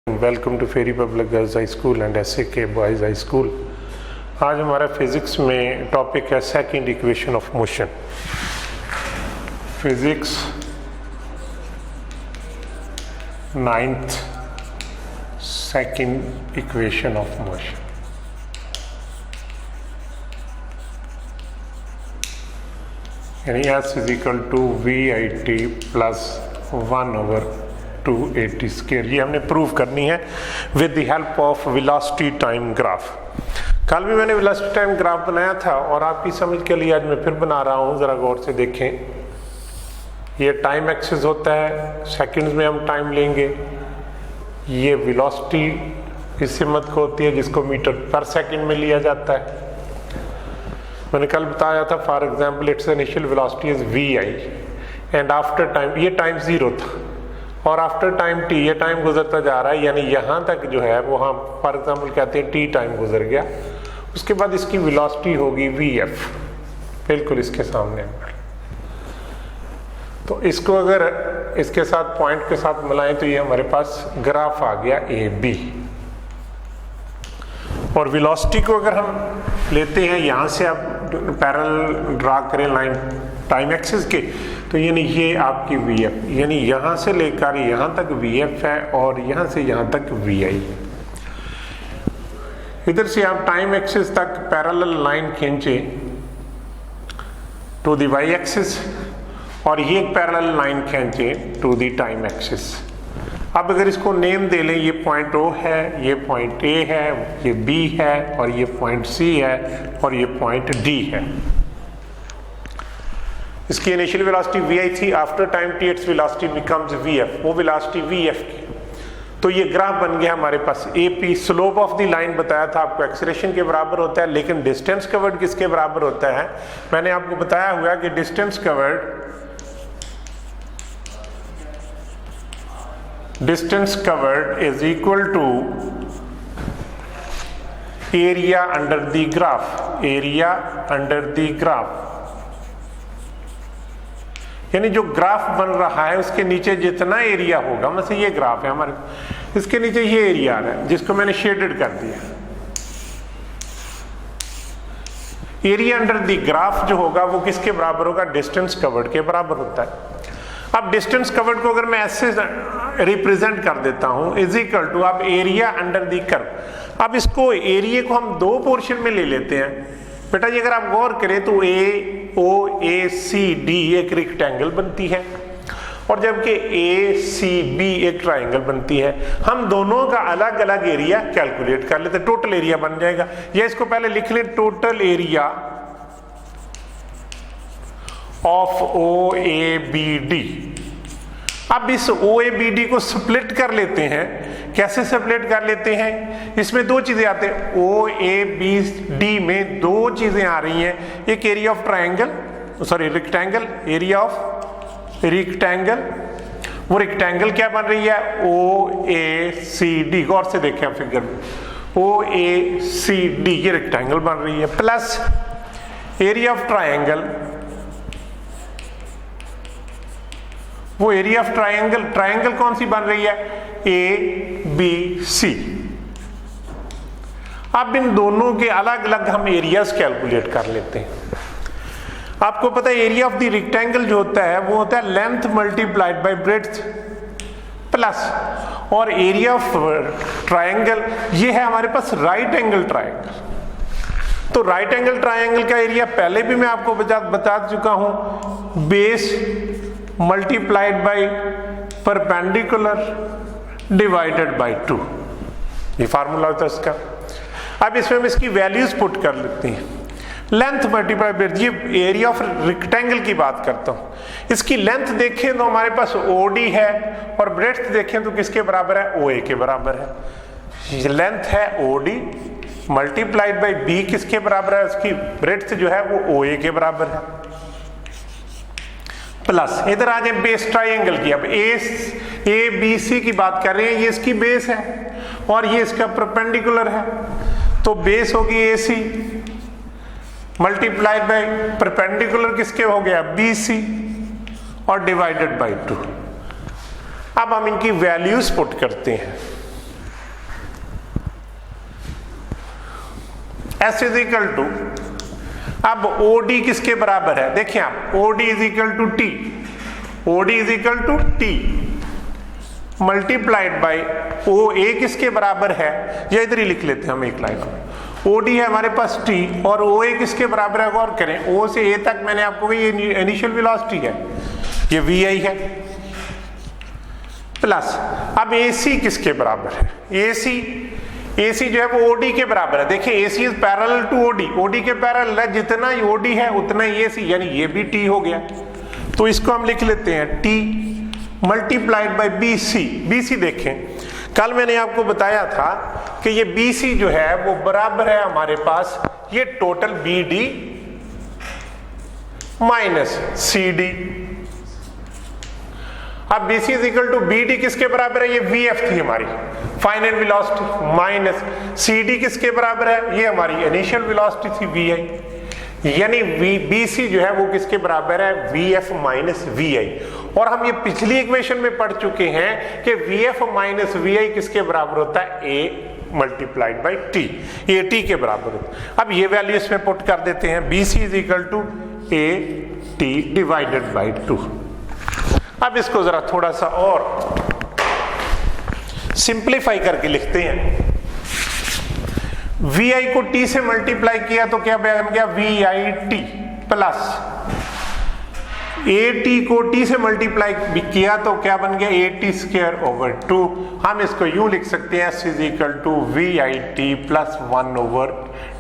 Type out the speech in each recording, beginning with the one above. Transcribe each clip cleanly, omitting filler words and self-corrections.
Welcome to फेरी public girls high school and SAK boys high school. आज हमारा physics में टॉपिक है second equation of motion. Physics 9th second equation of motion. यानी S is equal to VIT plus 1/2AT square. ये हमने prove करनी है with the help of velocity time graph. कल भी मैंने वेलोसिटी टाइम ग्राफ बनाया था और आपकी समझ के लिए आज मैं फिर बना रहा हूँ। ज़रा गौर से देखें, ये टाइम एक्सिस होता है, सेकंड्स में हम टाइम लेंगे। ये वेलोसिटी इस हिम्मत को होती है जिसको मीटर पर सेकंड में लिया जाता है। मैंने कल बताया था for example it's initial velocity is VI and after time, ये टाइम 0 था और आफ्टर टाइम t, ये टाइम गुजरता जा रहा है, यानी यहाँ तक जो है वो हम फॉर एग्जाम्पल कहते हैं t टाइम गुजर गया। उसके बाद इसकी वेलोसिटी होगी VF, बिल्कुल इसके सामने। तो इसको अगर इसके साथ पॉइंट के साथ मिलाएं तो ये हमारे पास ग्राफ आ गया AB। और वेलोसिटी को अगर हम लेते हैं, यहाँ से आप पैरेलल ड्रा करें लाइन टाइम एक्सिस के, तो यानी ये आपकी VF, यानी यहाँ से लेकर यहाँ तक VF है और यहाँ से यहाँ तक VI। इधर से आप टाइम एक्सिस तक पैरेलल लाइन खींचे टू द Y एक्सिस और ये एक पैरेलल लाइन खींचे टू द टाइम एक्सिस। अब अगर इसको नेम दे लें, ये पॉइंट O है, ये पॉइंट A है, ये B है और ये पॉइंट C है और ये पॉइंट D है। इसकी इनिशियल वेलोसिटी VI थी, after time t its velocity becomes VF, वो वेलोसिटी VF की। तो ये ग्राफ बन गया हमारे पास AP। Slope of the line बताया था आपको एक्सीलरेशन के बराबर होता है, लेकिन डिस्टेंस कवर्ड किसके बराबर होता है? मैंने आपको बताया हुआ कि distance covered is equal to area under the graph. Area under the graph यानी जो ग्राफ बन रहा है उसके नीचे जितना एरिया होगा, मतलब ये ग्राफ है हमारे, इसके नीचे ये एरिया आ रहा है जिसको मैंने शेडेड कर दिया। एरिया अंडर द ग्राफ जो होगा वो किसके बराबर होगा? डिस्टेंस कवर्ड के बराबर होता है। अब डिस्टेंस कवर्ड को अगर मैं ऐसे रिप्रेजेंट कर देता हूं, इज इक्वल टू अब एरिया अंडर द कर्व। अब इसको एरिया को हम दो पोर्शन में ले लेते हैं। बेटा जी अगर आप गौर करें तो AOACD एक रेक्टेंगल बनती है और जबकि ACB एक ट्राइंगल बनती है। हम दोनों का अलग अलग एरिया कैलकुलेट कर लेते हैं, टोटल एरिया बन जाएगा। या इसको पहले लिख लें, टोटल एरिया ऑफ OABD। अब इस OABD को स्प्लिट कर लेते हैं। कैसे स्प्लिट कर लेते हैं? इसमें दो चीजें आते हैं। OABD में दो चीजें आ रही हैं, एक area of triangle, sorry rectangle, area of rectangle. वो रेक्टेंगल क्या बन रही है? OACD। गौर से देखें फिगर में, OACD ये रेक्टेंगल बन रही है, प्लस एरिया ऑफ ट्रायंगल। वो एरिया ऑफ ट्रायंगल, ट्रायंगल कौन सी बन रही है? ABC। अब इन दोनों के अलग अलग हम एरियाज कैलकुलेट कर लेते हैं। आपको पता है एरिया ऑफ द रेक्टेंगल जो होता है वो होता है length multiplied by breadth plus, और एरिया ऑफ ट्रायंगल ये है हमारे पास राइट एंगल ट्रायंगल। तो राइट एंगल ट्रायंगल का एरिया पहले भी मैं आपको बता चुका हूं, base multiplied by perpendicular divided by 2, ये फार्मूला होता है इसका। अब इसमें हम इसकी वैल्यूज पुट कर लेते हैं। लेंथ मल्टीप्लाई ब्रेड्थ, ये एरिया ऑफ रेक्टेंगल की बात करता हूं। इसकी लेंथ देखें तो हमारे पास OD है और ब्रेड्थ देखें तो किसके बराबर है? OA के बराबर है। लेंथ है OD मल्टीप्लाइड बाय B किसके बराबर है? उसकी ब्रेड्थ जो है वो OA के बराबर है, प्लस इधर आ जाए बेस ट्राइंगल की। अब ABC की बात कर रहे हैं, ये इसकी बेस है और ये इसका परपेंडिकुलर है, तो बेस होगी AC मल्टीप्लाइड बाय परपेंडिकुलर किसके हो गया? BC और डिवाइडेड बाय 2। अब हम इनकी वैल्यूज पुट करते हैं। एस इज इक्वल टू, अब ओडी किसके बराबर है, देखिए आप, OD is equal to T, OD is equal to T multiplied by O A किसके बराबर है, या इधर ही लिख लेते हैं हम एक लाइन में, ओडी है हमारे पास टी और ओ ए किसके बराबर है, गौर करें, ओ से ए तक मैंने आपको कही ये इनिशियल वेलोसिटी है, ये वी आई है, प्लस अब ए सी किसके बराबर है, ए सी जो है वो ओडी के बराबर है, देखिए A C is parallel to OD, OD के पैरेलल है, जितना ही ओडी है उतना ही ए सी, यानी ये भी टी हो गया, तो इसको हम लिख लेते हैं T multiplied by B C. B C देखें, कल मैंने आपको बताया था कि ये बी सी जो है वो बराबर है हमारे पास ये total B D minus C D. अब B C is equal to B D किसके बराबर है, ये वी एफ थी हमारी final velocity, minus C D किसके बराबर है, ये हमारी इनिशियल वेलोसिटी थी वी आई, यानी बी सी जो है वो किसके बराबर है, V F minus V I. और हम ये पिछली इक्वेशन में पढ़ चुके हैं कि V F minus V I किसके बराबर होता है, A multiplied by T, A T के बराबर होता है। अब ये वैल्यू इसमें पुट कर देते हैं, B C is equal to A T divided by 2। अब इसको जरा थोड़ा सा और सिंप्लीफाई करके लिखते हैं, वी आई को टी से मल्टीप्लाई किया तो क्या बन गया, V I T plus A T को टी से मल्टीप्लाई किया तो क्या बन गया, ए टी स्क्वायर ओवर 2। हम इसको यूं लिख सकते हैं, S is equal to V I T plus 1 over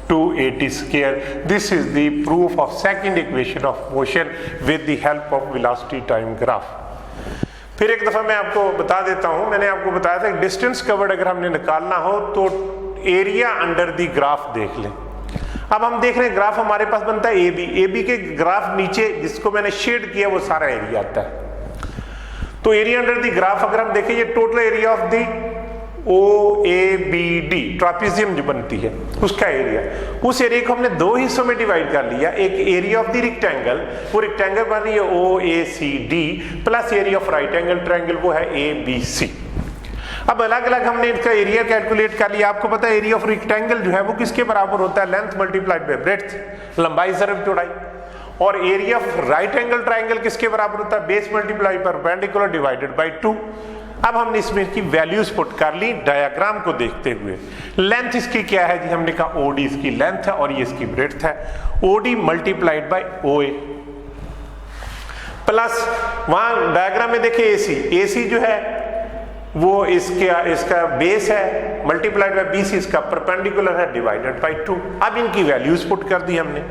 2 A T square. This is the proof of second equation of motion with the help of velocity time graph. फिर एक दफा मैं आपको बता देता हूं, मैंने आपको बताया था डिस्टेंस कवर्ड अगर हमने निकालना हो तो एरिया अंडर द ग्राफ देख लें। अब हम देख रहे हैं ग्राफ हमारे पास बनता है ए बी के ग्राफ नीचे जिसको मैंने शेड किया वो सारा एरिया आता है। तो एरिया अंडर द ग्राफ अगर हम देखें, ये total area of the O A B D trapezium जो बनती है उसका एरिया, उस एरिया को हमने दो हिस्सों में डिवाइड कर लिया, एक एरिया ऑफ द रेक्टेंगल, वो रेक्टेंगल बन रही है O A C D, plus area of right angle triangle वो है ए बी सी। अब अलग अलग हमने इसका एरिया कैलकुलेट कर लिया। आपको पता है एरिया ऑफ रेक्टेंगल जो है वो किसके बराबर होता है, लेंथ मल्टीप्लाइड बाय ब्रेड्थ, लंबाई ज़रब चौड़ाई। और area of right angle triangle किसके बराबर होता है, base multiply perpendicular divided by 2। अब हमने इसमें की वैल्यूज पुट कर ली डायग्राम को देखते हुए। लेंथ इसकी क्या है जी, हमने कहा ओडी इसकी लेंथ है और ये इसकी ब्रेड्थ है, OD multiplied by O A plus वहां डायग्राम में देखिए एसी जो है वो इसका बेस है मल्टीप्लाइड बाय बीसी इसका परपेंडिकुलर है डिवाइडेड बाय 2। अब इनकी वैल्यूज पुट कर दी हमने।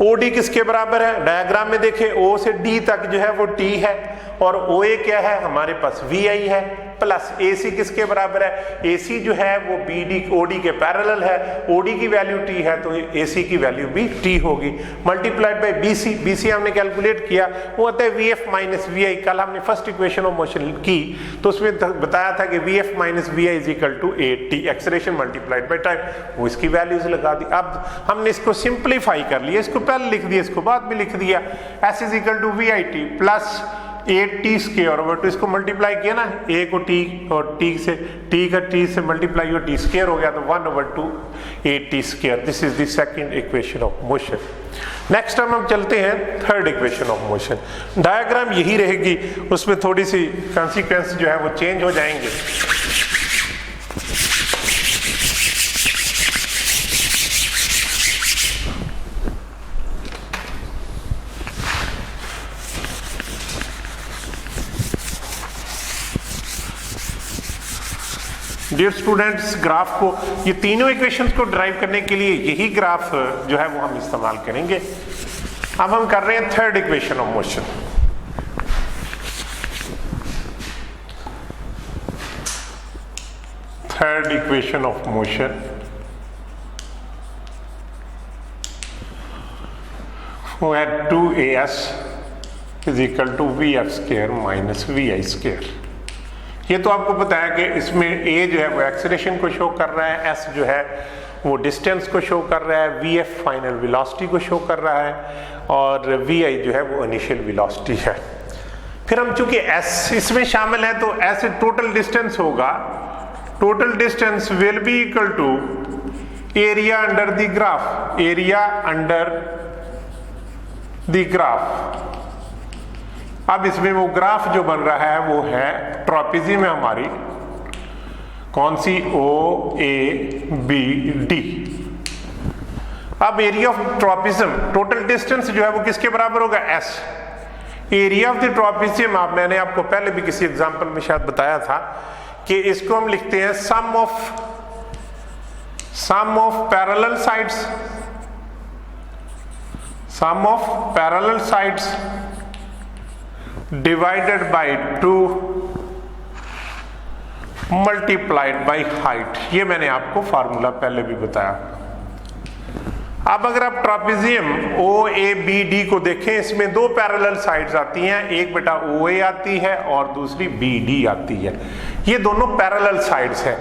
ओडी किसके बराबर है, डायग्राम में देखें ओ से डी तक जो है वो टी है और ओ ए क्या है हमारे पास वी आई है, प्लस ए सी किसके बराबर है, ए सी जो है वो बी डी ओ डी के पैरेलल है, ओ डी की वैल्यू टी है तो ए सी की वैल्यू भी टी होगी, मल्टीप्लाइड बाय बी सी हमने कैलकुलेट किया वो होता है वी एफ माइनस वी आई। कल हमने फर्स्ट इक्वेशन ऑफ मोशन की तो उसमें बताया था कि V F minus V I is equal to A T, acceleration multiplied by time, वो इसकी वैल्यूज लगा दी। अब हमने इसको सिंप्लीफाई कर लिया, इसको पहले लिख दिया इसको बाद में लिख दिया, S is equal to V I T plus A T square over 2, इसको मल्टीप्लाई किया ना, ए को टी और टी का टी से मल्टीप्लाई और टी स्क्वायर हो गया तो 1 over 2 A T square. This is the second equation of motion. Next time हम चलते हैं third equation of motion. Diagram यही रहेगी, उसमें थोड़ी सी कॉन्सिक्वेंस जो है वो चेंज हो जाएंगे। डियर स्टूडेंट्स, ग्राफ को ये तीनों इक्वेशंस को ड्राइव करने के लिए यही ग्राफ जो है वो हम इस्तेमाल करेंगे। अब हम कर रहे हैं third equation of motion. Third equation of motion वो है 2as is equal to V F square minus V I square. ये तो आपको पता है कि इसमें a जो है वो एक्सेलरेशन को शो कर रहा है, s जो है वो डिस्टेंस को शो कर रहा है, वी एफ फाइनल वेलोसिटी को शो कर रहा है और वी आई जो है वो इनिशियल वेलोसिटी है। फिर हम चूंकि s इसमें शामिल है तो s टोटल डिस्टेंस होगा, total distance will be equal to area under the graph, area under the graph. अब इसमें वो ग्राफ जो बन रहा है वो है ट्रापेजियम है हमारी, कौन सी, ओ ए बी डी। अब area of trapezium, total distance जो है वो किसके बराबर होगा, S. Area of the trapezium मैंने आपको पहले भी किसी एग्जांपल में शायद बताया था कि इसको हम लिखते हैं sum of parallel sides, sum of parallel sides divided by 2 multiplied by height. ये मैंने आपको फार्मूला पहले भी बताया। अब अगर आप trapezium O A B D को देखें, इसमें दो पैरेलल साइड्स आती हैं, एक बेटा ओ ए आती है और दूसरी बी डी आती है। ये दोनों पैरेलल साइड्स है,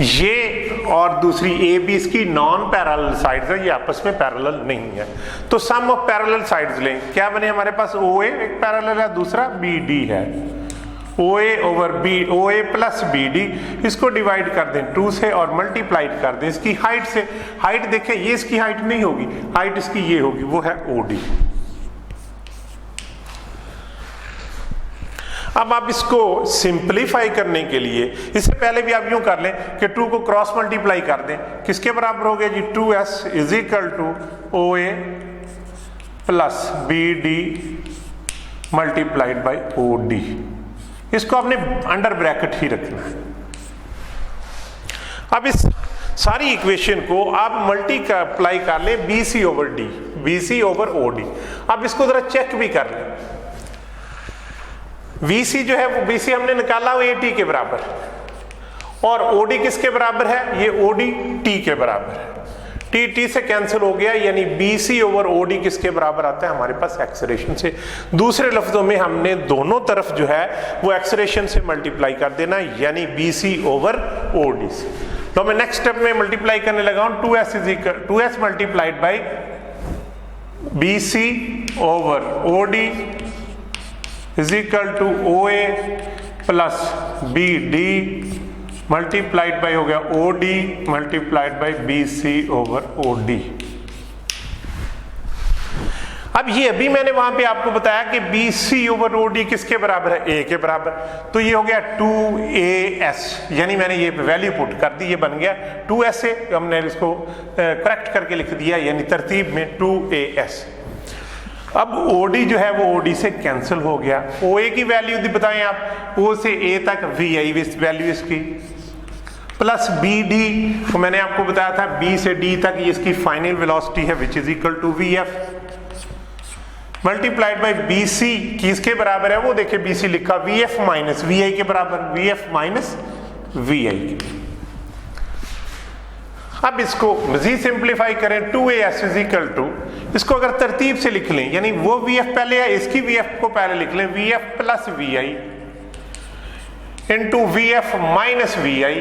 ये और दूसरी ए बी इसकी नॉन पैरेलल साइड्स है, ये आपस में पैरेलल नहीं है। तो सम ऑफ पैरेलल साइड्स लें, क्या बने हमारे पास, ओ ए एक पैरेलल है, दूसरा बी डी है। O A over B, O A plus B D, इसको डिवाइड कर दें 2 से और मल्टीप्लाइड कर दें इसकी हाइट से। हाइट देखें, ये इसकी हाइट नहीं होगी, हाइट इसकी ये होगी, वो है ओ डी। अब आप इसको सिंप्लीफाई करने के लिए, इससे पहले भी आप यूं कर लें कि 2 को क्रॉस मल्टीप्लाई कर दें, किसके बराबर हो गया जी, 2s is equal to O A plus B D multiplied by O D. इसको आपने अंडर ब्रैकेट ही रखना है। अब इस सारी इक्वेशन को आप मल्टीप्लाई कर लें B C over D, B C over O D. अब इसको जरा चेक भी कर लें, वी सी जो है वो बी सी हमने निकाला वो ए टी के बराबर, और ओ डी किसके बराबर है, ये ओ डी टी के बराबर है। टी टी से कैंसिल हो गया, यानी B C over O D किसके बराबर आता है, हमारे पास एक्सेलरेशन से। दूसरे लफ्जों में हमने दोनों तरफ जो है वो एक्सेलरेशन से मल्टीप्लाई कर देना, यानी B C over O D से। तो मैं नेक्स्ट स्टेप में मल्टीप्लाई करने लगा हूं, 2s is equal 2s multiplied by B C over O D is equal to O A plus B D multiplied by हो गया O D multiplied by B C over O D. अब ये अभी मैंने वहां पे आपको बताया कि B C over O D किसके बराबर है, ए के बराबर। तो ये हो गया 2as, यानी मैंने ये वैल्यू पुट कर दी, ये बन गया 2s से हमने इसको करेक्ट करके लिख दिया, यानी तरतीब में 2as। अब OD जो है वो OD से कैंसिल हो गया। OA की वैल्यू बताएं आप, O से A तक VI वैल्यू इसकी, प्लस BD को मैंने आपको बताया था B से D तक ये इसकी फाइनल वेलोसिटी है, which is equal to VF multiplied by BC किसके बराबर है, वो देखिए BC लिखा VF माइनस VI के बराबर, VF माइनस VI। अब इसको मजीद सिंप्लीफाई करें, 2as इज इक्वल टू, इसको अगर तरतीब से लिख लें, यानी वो VF पहले है, इसकी VF को पहले लिख लें, VF प्लस VI into VF minus VI।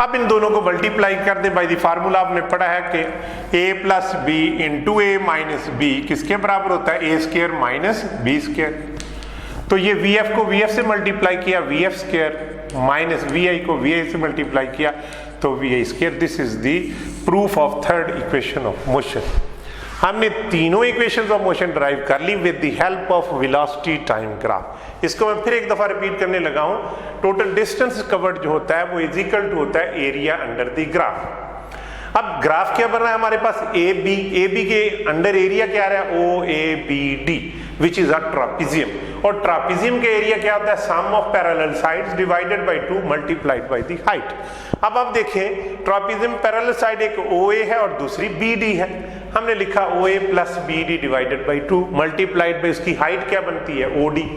अब इन दोनों को मल्टीप्लाई कर दें बाय द फार्मूला आपने पढ़ा है कि a plus B into A minus B किसके बराबर होता है, A square minus B square. तो ये VF को VF से मल्टीप्लाई किया, VF स्क्वायर माइनस VI को VI से मल्टीप्लाई किया, तो VI square. This is the proof of third equation of motion. हमने तीनों इक्वेशंस ऑफ मोशन ड्राइव कर ली with the help of velocity time graph. इसको मैं फिर एक दफा रिपीट करने लगा हूं, टोटल डिस्टेंस कवर्ड जो होता है वो इज इक्वल टू होता है एरिया अंडर द ग्राफ। अब ग्राफ क्या बन रहा है हमारे पास, ए बी के अंडर एरिया क्या आ रहा है, O A B D which is a trapezium, और ट्रापेजियम के एरिया क्या होता है, sum of parallel sides divided by 2 multiplied by the height. अब आप देखें ट्रापेजियम पैरेलल साइड एक ओ ए है और दूसरी बी डी है, हमने लिखा O A plus B D divided by 2 multiplied by उसकी हाइट क्या बनती है, ओ डी।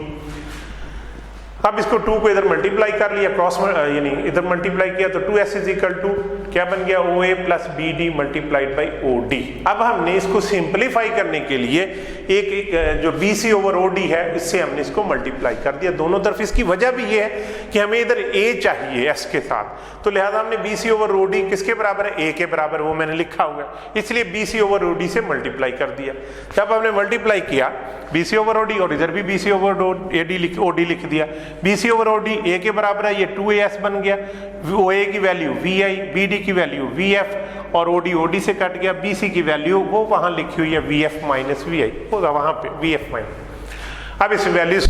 अब इसको 2 को इधर मल्टीप्लाई कर लिया, क्रॉस यानी इधर मल्टीप्लाई किया, तो 2s इज इक्वल टू क्या बन गया, O A plus B D multiplied by O D. अब हमने इसको सिंप्लीफाई करने के लिए एक जो B C over O D है, इससे हमने इसको मल्टीप्लाई कर दिया दोनों तरफ। इसकी वजह भी ये है कि हमें इधर a चाहिए s के साथ, तो लिहाजा हमने B C over O D किसके बराबर है, a के बराबर, वो मैंने लिखा हुआ है, इसलिए B C over O D से मल्टीप्लाई कर दिया। जब हमने मल्टीप्लाई किया B C over O D और इधर भी B C over O D लिख दिया, B C over O D A के बराबर है, ये 2as बन गया, ओ ए की वैल्यू VI, बी डी की वैल्यू VF और OD से कट गया, BC की वैल्यू वो वहाँ लिखी हुई है VF माइनस VI, होगा वहाँ पे VF माइनस। अब इस वैल्यूज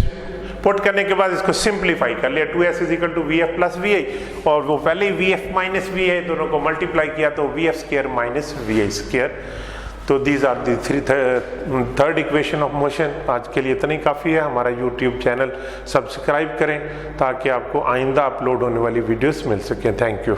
पुट करने के बाद इसको सिंप्लीफाई कर लिया, 2S इजिकल टू VF प्लस VI, और वो पहले ही VF माइनस VI दोनों को मल्टीप्लाई किया तो VF square minus VI square. तो these are the third equation of motion. आज के लिए इतना ही काफ़ी है। हमारा YouTube चैनल सब्सक्राइब करें ताकि आपको आइंदा अपलोड होने वाली वीडियोस मिल सकें। Thank you.